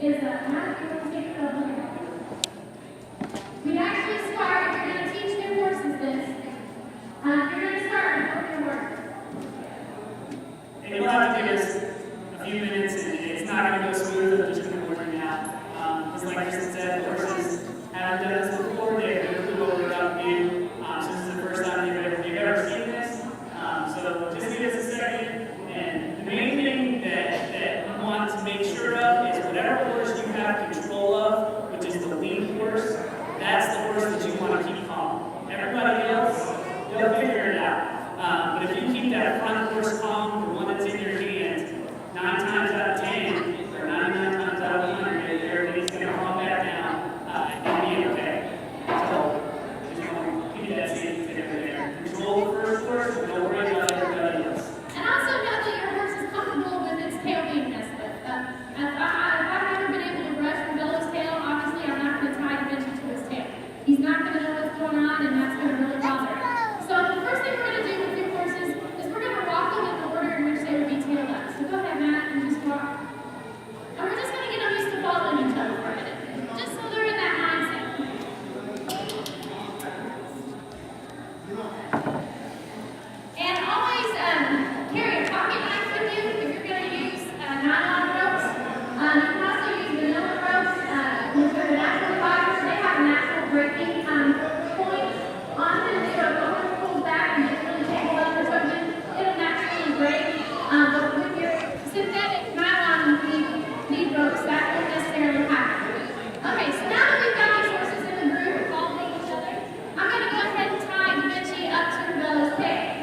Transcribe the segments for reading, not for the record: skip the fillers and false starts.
is we actually start, if you're going to teach new horses this, you're going to start with your work. And you'll have to give us a few minutes, and it's not going to go smooth. I'm just going to warn you now. Because like Kristen said, the horses haven't done this before. They've never flew over without you. So this is the first time you've ever seen this. So just give us a second. And the main thing that we want to make sure of is whatever horse you have control of, which is the lead horse, that's the horse that you want to keep calm. Everybody else, they'll figure it out. But if you keep that front horse calm, the one that's in your hand, 9 times out of 10, or 99 times out of 100, everybody's going to calm back down and be okay. So just want to give you that same thing over there. Control the first horse, and don't worry about everybody else. And also know that your horse is comfortable with its tail being messed with. I've never been able to brush Bella's tail. Obviously, I'm not going to tie dimension to his tail. He's not going to know what's going on, and that's going to really bother him. So the first thing we're going to do with your horses is we're going to walk them in the order in which they would be tailed up. So go ahead, Matt, and just walk. And we're just going to get them used to following each other for a minute, just so they're in that mindset. And always carry a pocket knife with you if you're going to use nylon ropes. You can also use vanilla ropes, which are the natural fibers. They have a natural breaking point on them, so if the horse pulls back and just really takes up or something, it'll naturally break. But with your synthetic nylon lead ropes, that won't necessarily happen. Okay, so now that we've got these horses in the group following each other, I'm going to go ahead and tie Da Vinci up to Bella's tail.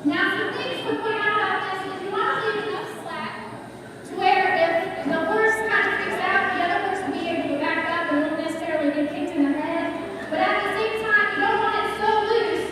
Now, some things to point out about this is you want to leave enough slack to where if the horse kind of freaks out, the other horse will be able to back up and won't necessarily get kicked in the head. But at the same time, you don't want it so loose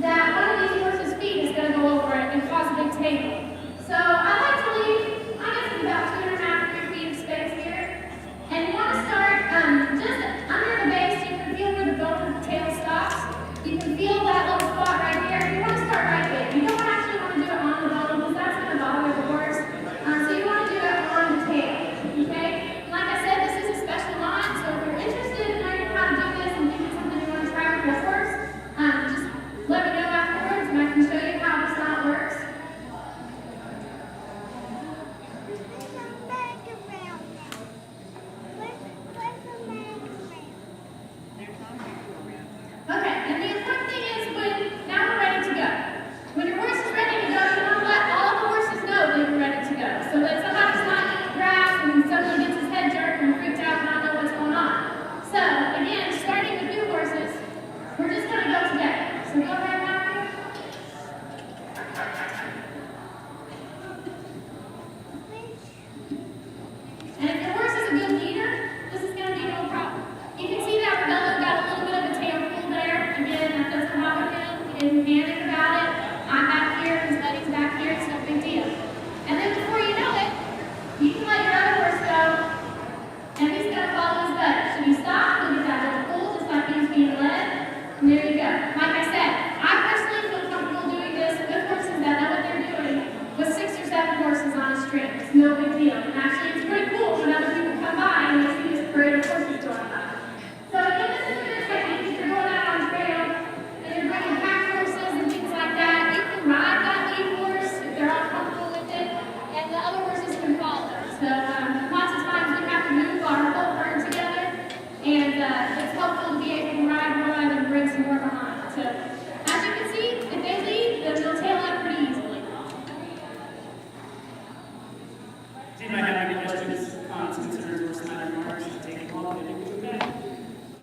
that one of these horses' feet is going to go over it and cause a big tangle. So I like to leave, I guess it's about 2.5 to 3 feet of space here. And you want to start just under the base. You can feel where the bone of the tail stops. You can feel that little spot right here. You want to start right there. You don't actually want to do it on the bone because that's going to bother the horse. So you want to do it on the tail. Okay? Like I said, this is a special line, so if you're interested in learning how to do this and think it's something you want to try with your horse, just let me know afterwards and I can show you how this line works. Okay, and the important thing is now we're ready to go. When your horse is ready to go, you want to let all the horses know that you're ready to go. So that somebody's not eating grass and suddenly gets his head jerked and freaked out and not know what's going on. So again, starting with new horses, we're just going to go together. So go ahead, Matthew. And if your horse is a good leader, this is going to be no problem. You can see that Bella got a little bit of a tail pull there. Again, that doesn't bother him. He didn't panic about it. I'm back here, his buddy's back here, it's no big deal. And then before you know it, you can let your other horse go, and he's going to follow his buddy. Should he stop? Look at that little pull, just like he's being led. And there you go. Like I said, I personally feel comfortable doing this with horses that know what they're doing with 6 or 7 horses on a string. It's no big deal. And actually, it's pretty cool when other people come by and they see this parade of horses going by. So again, this is a good technique if you're going out on trail and you're bringing pack horses and things like that. You can ride that lead horse if they're all comfortable with it, and the other horses can follow. So lots of times we have to move our whole herd together, and it's helpful to be able to ride one and bring some more behind. So as you can see, if they lead, then they'll tail up pretty easily. Do you might have any questions, comments, concerns, or some other remarks to take a moment?